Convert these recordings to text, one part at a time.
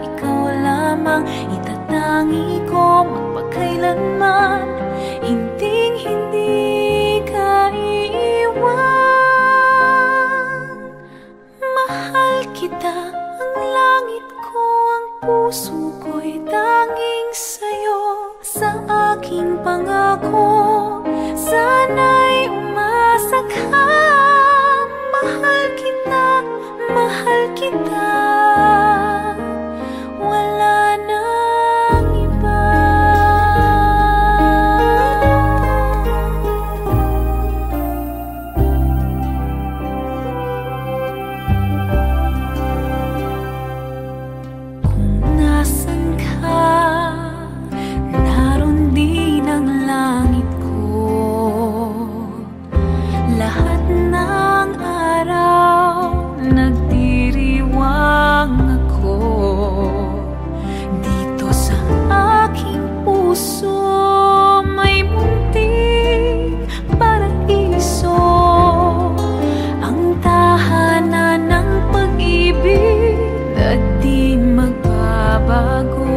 ikaw lamang. Itatangi ko magpakailanman, hinding-hindi ka iiwan. Mahal kita, ang langit ko, ang puso ko'y tanging sa'yo. Sa aking pangako, sana'y umasa ka. Mahal kita, mahal kita, wala nang iba. Kung nasan ka, naroon din ang langit ko. Lahat ng araw nagdiriwang ako. Dito sa aking puso may munting paraiso, ang tahanan ng pag-ibig na di magbabago.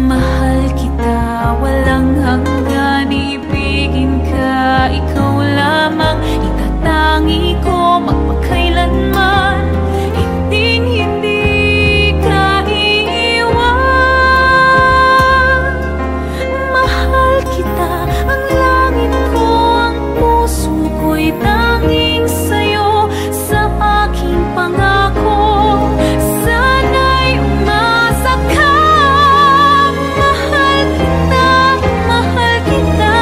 Mahal kita, walang hanggan, ibigin ka, ikaw lamang. Itatangi ko magpakailanman, hinding-hindi ka iiwan. Mahal kita, ang langit ko, ang puso ko'y tanging sa'yo. Sa aking pangako, sana'y umasa ka. Mahal kita, mahal kita,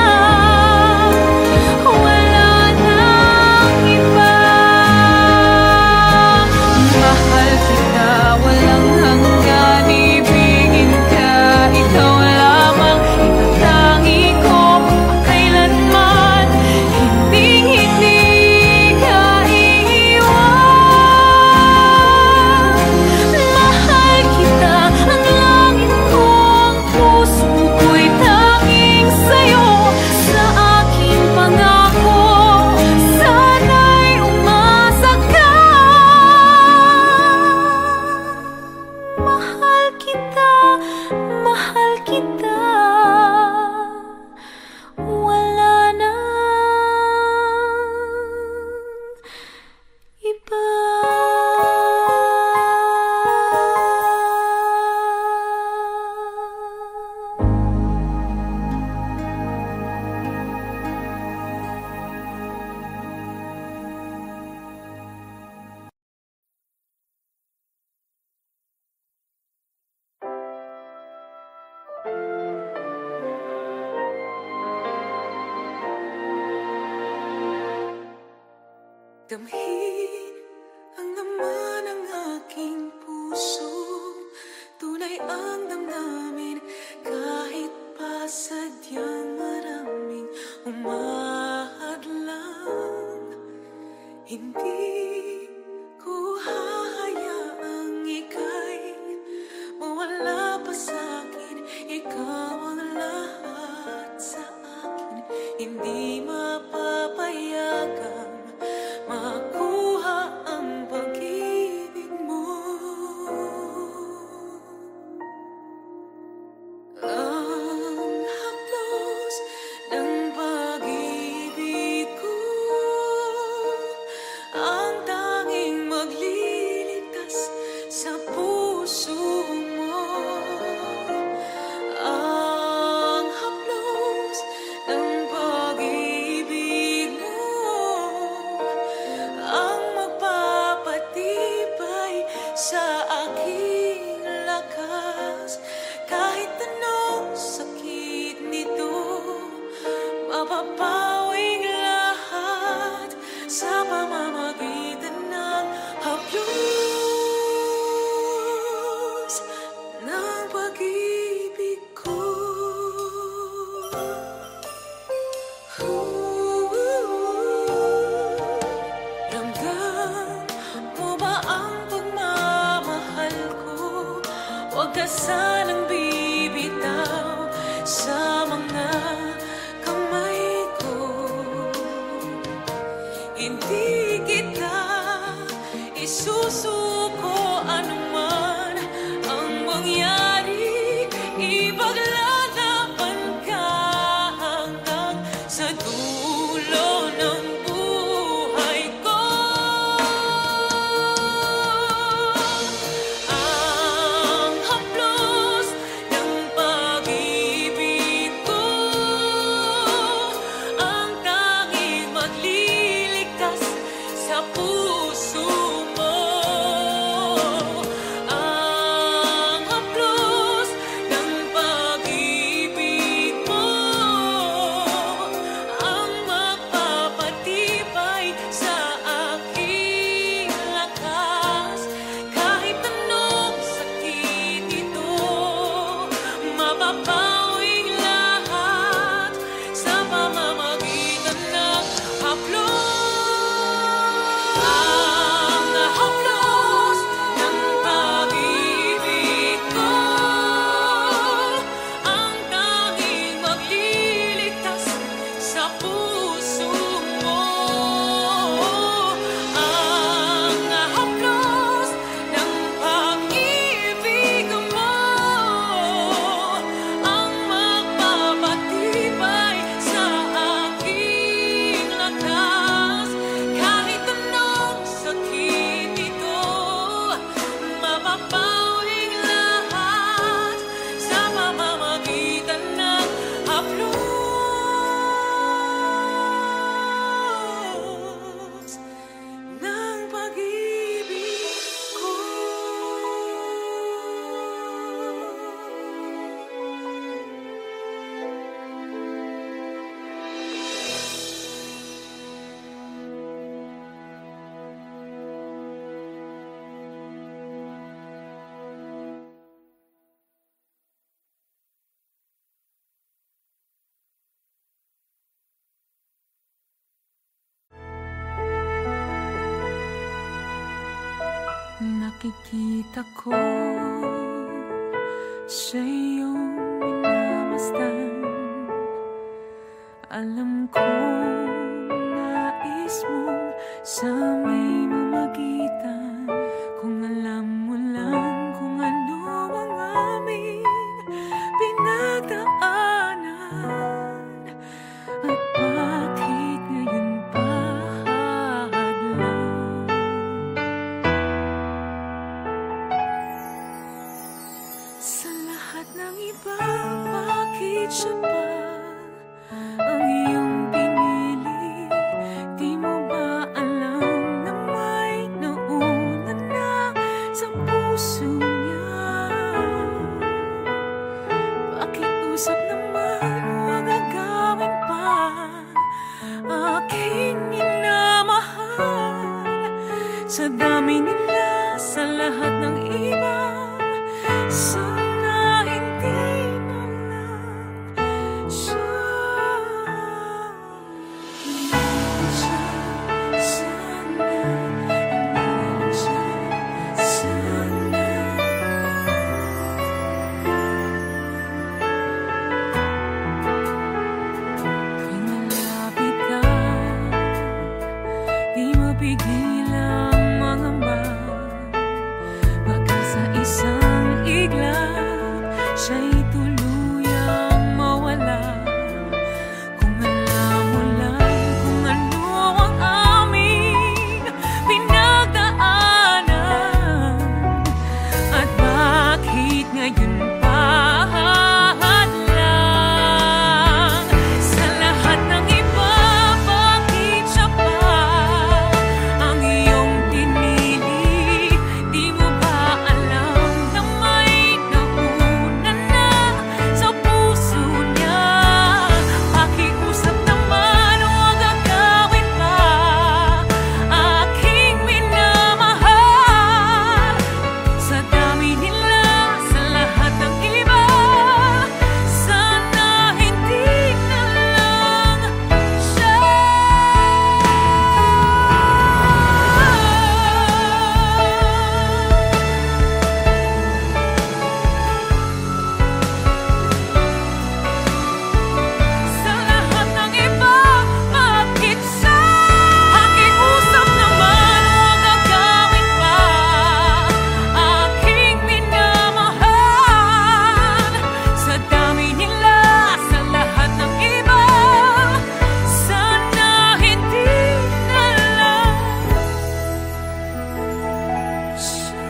wala nang iba. Mahal kita, walang hanggan, ibigin ka, ikaw lamang. Itatangi ko magpakailanman, hinding-hindi ka iiwan. Mahal kita, ang langit ko, ang puso ko'y tanging sa'yo. Sa aking pangako, sana'y umasa ka. Mahal kita, mahal kita, wala nang iba. Damhin ang laman ng aking puso, tunay ang damdamin, kahit pa sadyang maraming umahadlang. Hindi ko hahayaang ika'y mawala pa sa'kin. Ikaw ang lahat sa akin, hindi mapapayagang makuha ang pag-ibig mo. Ang haplos ng pag-ibig ko, ang tanging magliligtas sa puso mo. Ang haplos ng pag-ibig mo, ang magpapatibay sa aking lakas. Kahit anong sakit nito, mapapawing lahat sa pamamagitan ng haplos ng pag-ibig ko. Ramdam mo ba ang pagmamahal ko? Huwag ka sanang bibitaw sa mga kamay ko. Hindi kita isusuko anuman. nakikita ko sa iyong minamasdan. Alam ko nais mong sa may mamagitan. Kung alam mo lang kung ano ang aming pinagdaanan, at bakit ngayon pa hadlang. Sa lahat ng iba, bakit siya pa ang iyong pinili? Di mo ba alam na may nauna na sa puso niya? Pakiusap naman, huwag agawin pa aking minamahal. Sa dami nila, sa lahat ng iba, sana hindi na lang siya. Pigil ang mangamba, baka sa isang iglap siya'y tuluyang mawala. Kung alam mo lang kung ano ang aming pinagdaanan, at bakit ngayon pa hadlang. Sa lahat ng iba, bakit siya pa ang iyong pinili? Di mo ba alam na may nauna na sa puso niya? Pakiusap naman, huwag agawin pa aking minamahal. Sa dami nila, sa lahat ng iba, sana hindi na lang siya. Sa lahat ng iba, bakit siya? Pakiusap naman, huwag agawin pa aking minamahal. Sa dami nila, sa lahat ng iba, sana hindi na lang siya.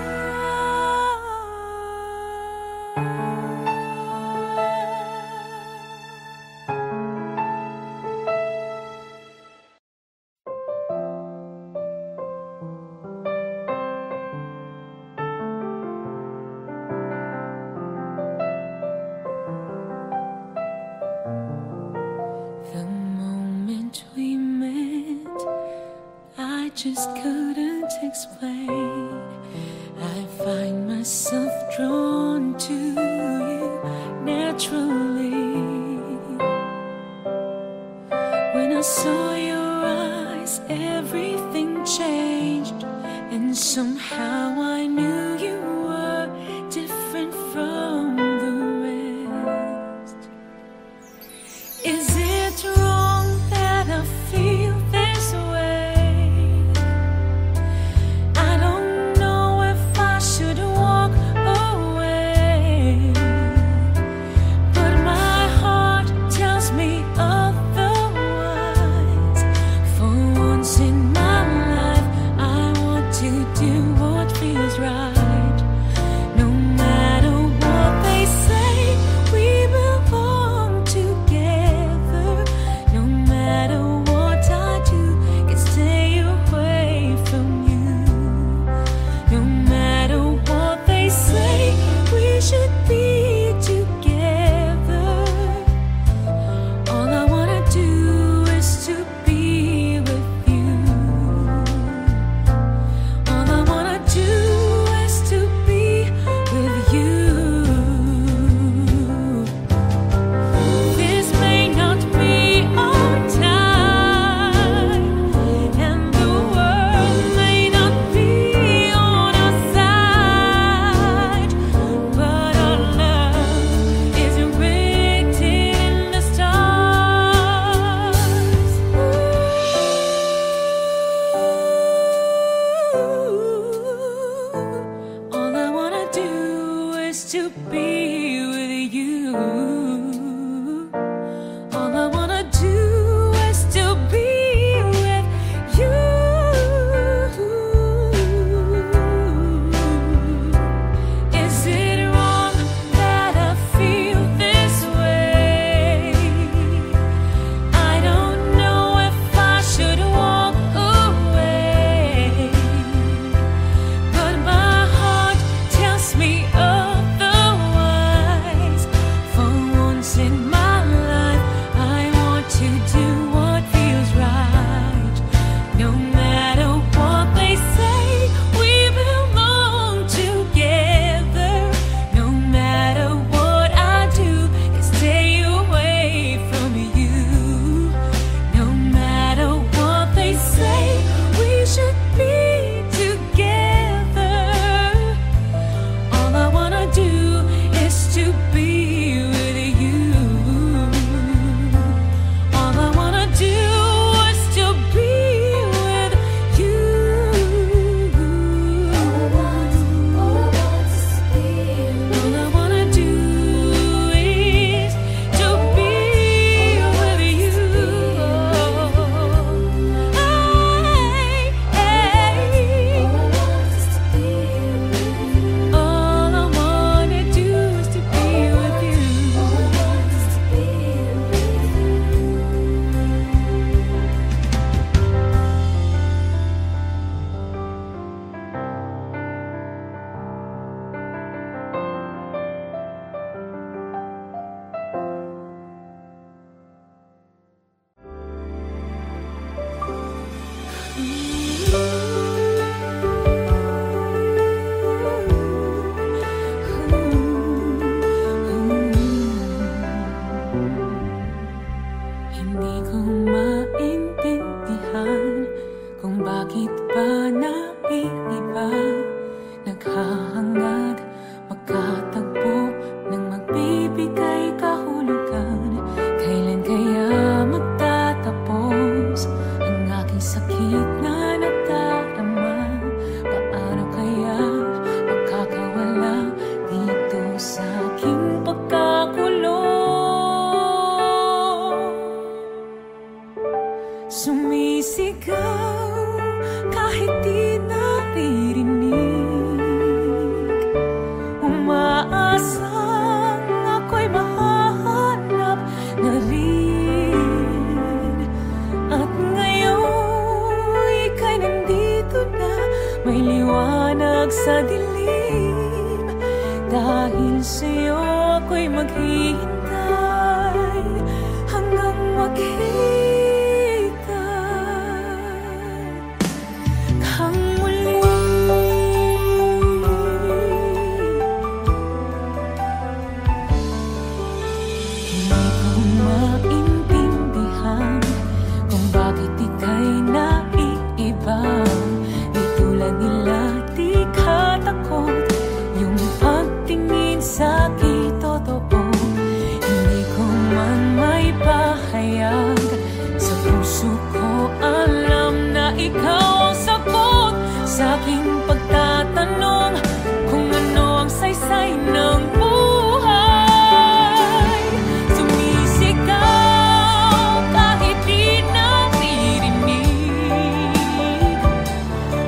The moment we met, I just couldn't explain. I find myself drawn to you naturally. When I saw your eyes, everything changed, and somehow I knew you were different from the rest. Is it wrong that I feel this way? I don't know if I should walk away, but my heart tells me otherwise. For once in my life, I want to do what feels right. No matter what they say, we belong together. No matter what I do, can stay away from you. No matter what they say, we should be together. All I wanna do is to be with you. All I wanna do is to be with you. This may not be our time, and the world may not be on our side. to be with you. All I wanna do is to be with you. Is it wrong that I feel this way? I don't know if I should walk away, but my heart tells me otherwise. For once in my life, I want to do what feels right. No matter what they say, we belong together. No matter what I do, I stay away from you. No matter what they say, we should be together. All I wanna do is to be with you. All I wanna do is to be with you. All I wanna do is to be with you. All I wanna do is to be with you. Hindi ko maintindihan kung bakit ba naiiba, naghahangad magkatagpo ng magbibigay kahulugan. Kailan kaya magtatapos ang aking sakit na nadarama? Paano kaya makakawala dito sa aking pagkakulong? Sumisigaw kahit di naririnig, umaasang ako'y mahahanap na rin. At ngayon ika'y nandito na, may liwanag sa dilim. Dahil sa'yo ako'y maghihintay hanggang makita kang muli. Hindi ko maintindihan kung bakit ika'y naiiba. Di tulad nila, di ka takot. Yung pagtingin sa'kin totoo. Hindi ko man may pahayag sa puso ko, alam na ikaw ang sagot sa aking pagtatanong kung ano ang saysay ng buhay. Sumisigaw kahit di naririnig,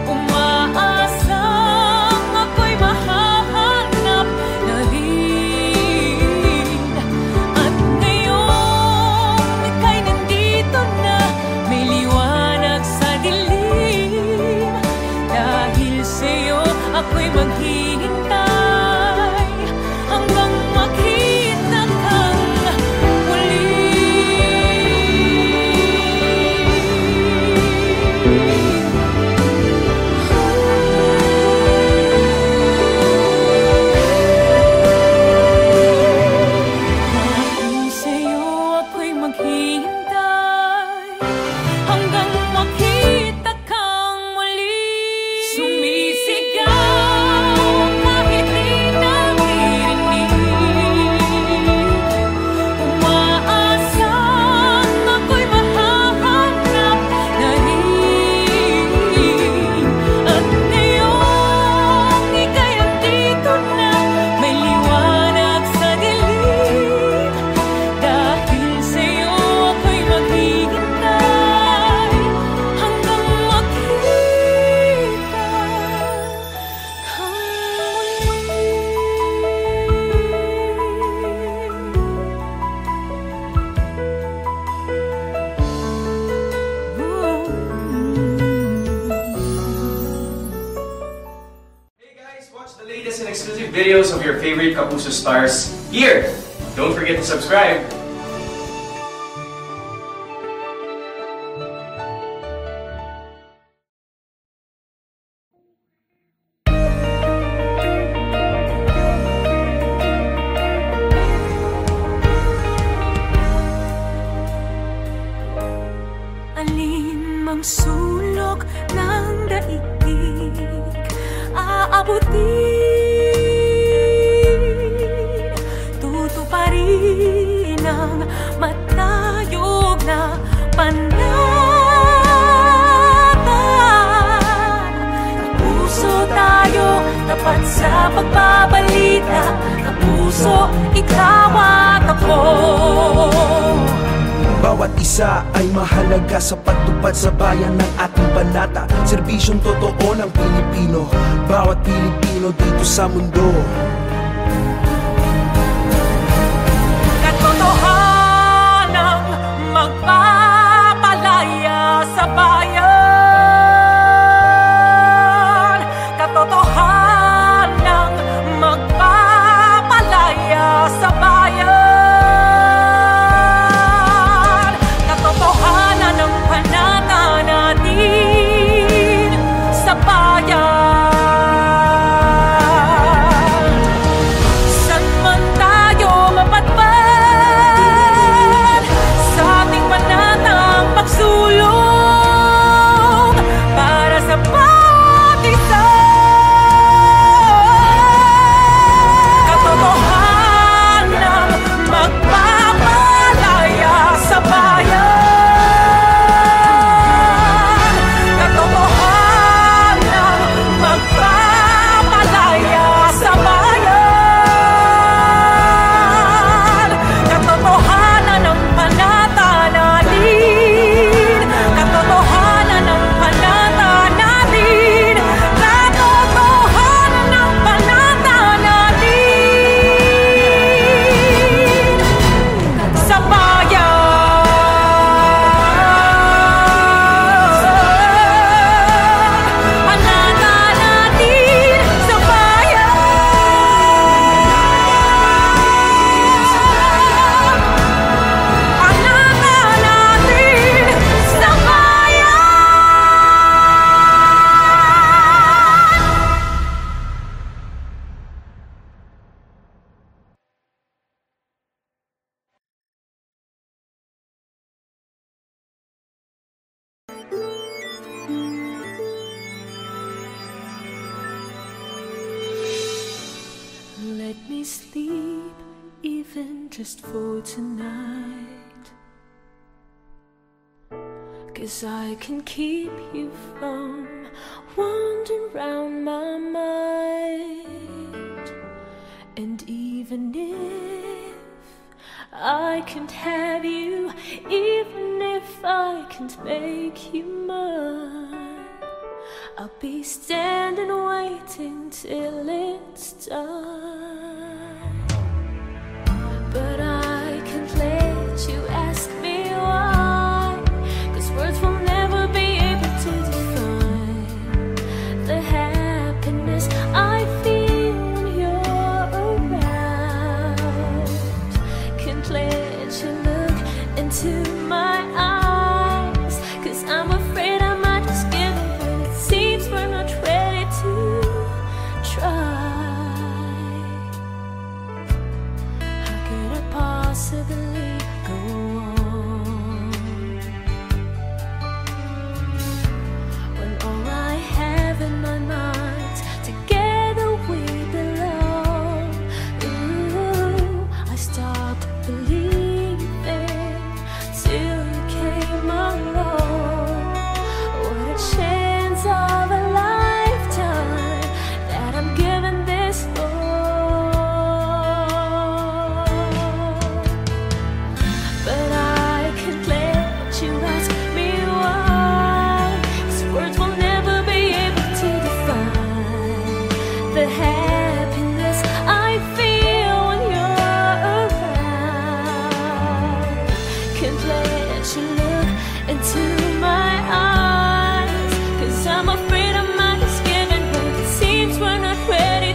umaasang ako'y mahahanap na rin. At ngayon ika'y nandito na, may liwanag sa dilim. Dahil sa'yo ako'y maghihintay hanggang makita kang muli. Dahil sa'yo ako'y maghihintay hanggang makita kang muli. Sumisigaw Watch the latest and exclusive videos of your favorite Kapuso stars here. Don't forget to subscribe. Alin mang sulok ng daigdig aabutin, tutuparin ang matayog na pananapan. Kapuso tayo, tapat sa pagbabalita. Kapuso, ikaw at ako. Bawat isa ay mahalaga sa pagtupad sa bayan ng ating banata. Serbisyong totoo ng Pilipino, bawat Pilipino dito sa mundo. Katotohanang magpapalaya sa bayan. Katotohanang magpapalaya sa bayan. Let me sleep, even just for tonight, 'cause I can keep you from wandering round my mind. And even if I can't have you, even if I can't make you mine, I'll be standing waiting till it's done. But I can't let you ask me why, 'cause words will never be able to define the happiness I feel when you're around. Can't let you look into my eyes, 'cause I'm afraid I might just give up when it seems we're not ready to try. How could I possibly go on when all I have in my mind's together we belong? Ooh, I stopped believing till you came along. What a chance of a lifetime that I'm giving this love. But I can't let you ask me why, 'cause words will never be able to define the happiness I feel when you're around. Can't let you look into my eyes, 'cause I'm afraid I might just give in when it seems we're not ready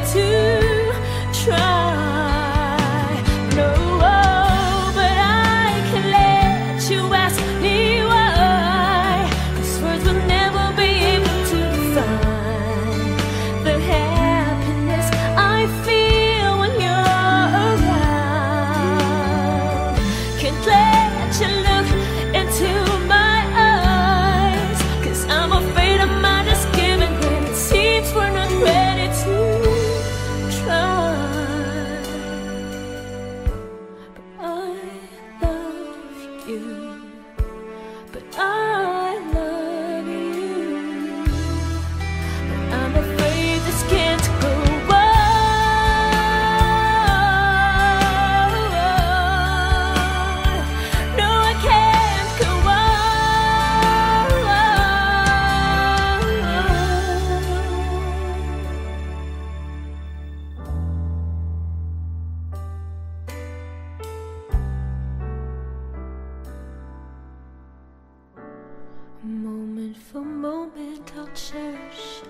the moment I'll cherish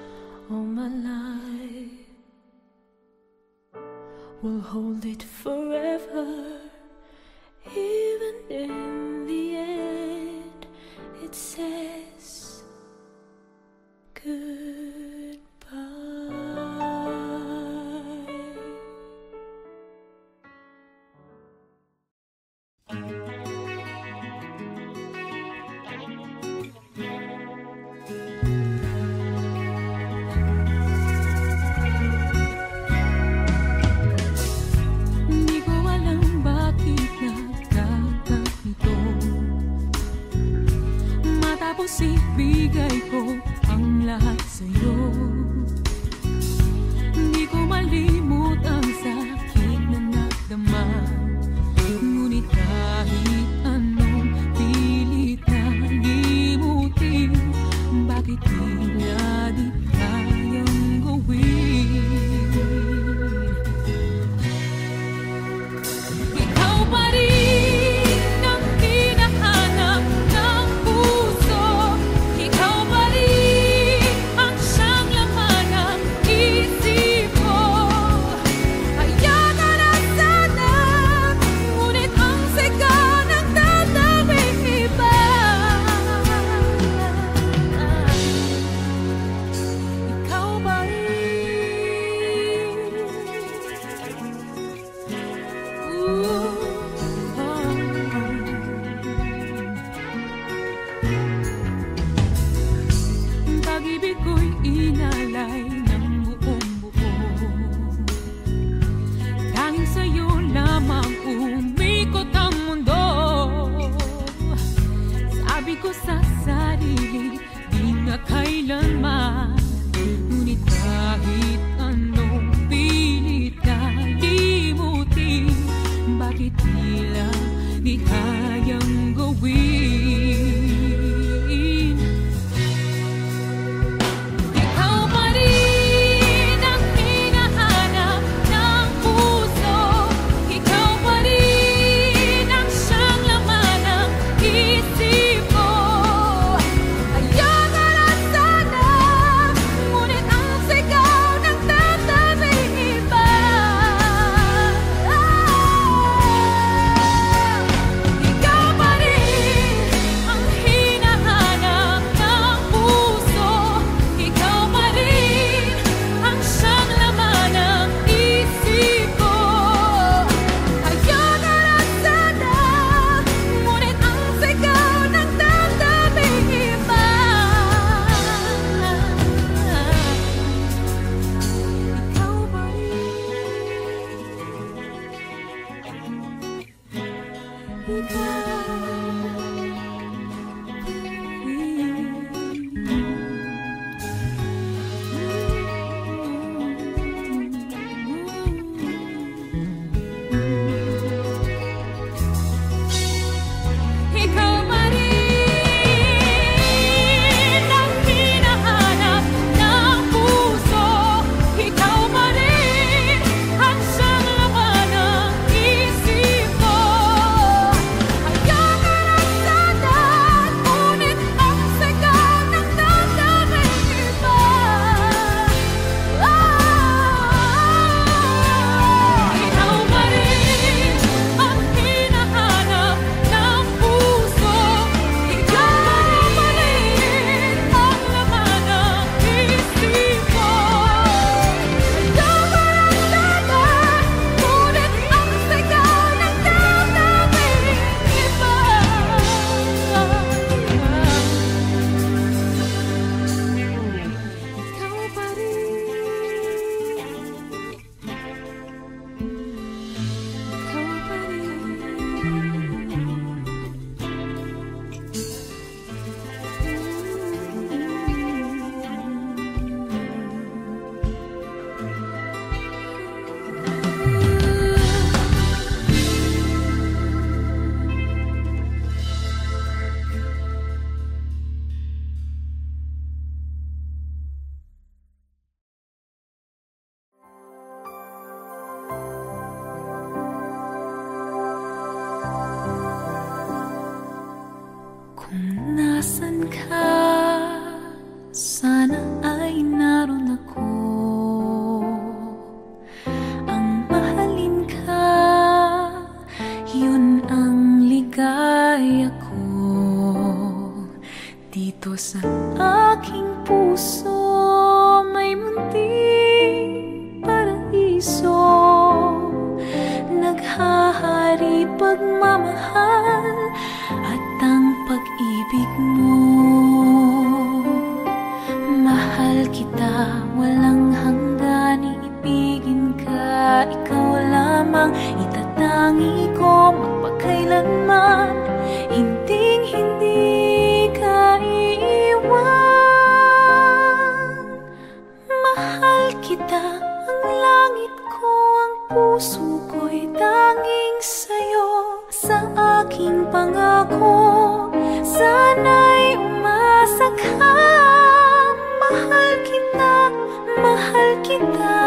all my life. We'll hold it forever, even in the end it says goodbye. Ibigay ko ang lahat sa'yo. Di ko malimot ang sakit na nadama. Ngunit kahit anong pilit na limutin, bakit tila di kayang gawin? Ikaw pa rin ang hinahanap ng puso. Ikaw pa rin ang siyang laman ng isip ko. Kaya ka na sana, ngunit ang sigaw ng tatawing iba. Ikaw pa rin. Pag-ibig ko'y inalay ng buong buo. Tanging sa'yo lamang umikot ang mundo. Sabi ko sa sarili, di na kailanman. Ngunit kahit anong pilit na limutin, bakit tila di kayang gawin? Ikaw pa rin ang hinahanap ng puso. Ikaw pa rin ang siyang laman ng isip ko. Kaya ka na sana, ngunit ang sigaw ng tatawing iba. Ikaw pa rin ang hinahanap ng puso. Ikaw pa rin ang siyang laman ng isip ko. Kaya ka na sana, ngunit ang sigaw ng tatawing iba. Ikaw pa rin. Ikaw pa rin ang hinahanap ng puso. Ikaw pa rin ang siyang laman ng isip ko. Kaya pag-ibig mo. Mahal kita, walang hanggan, iibigin ka, ikaw lamang itatangi ko magpakailanman, hinding-hindi ka iiwan. Mahal kita, ang langit ko, ang puso ko'y tanging sa'yo. Sa aking pangako, sana'y umasa ka. Mahal kita, mahal kita.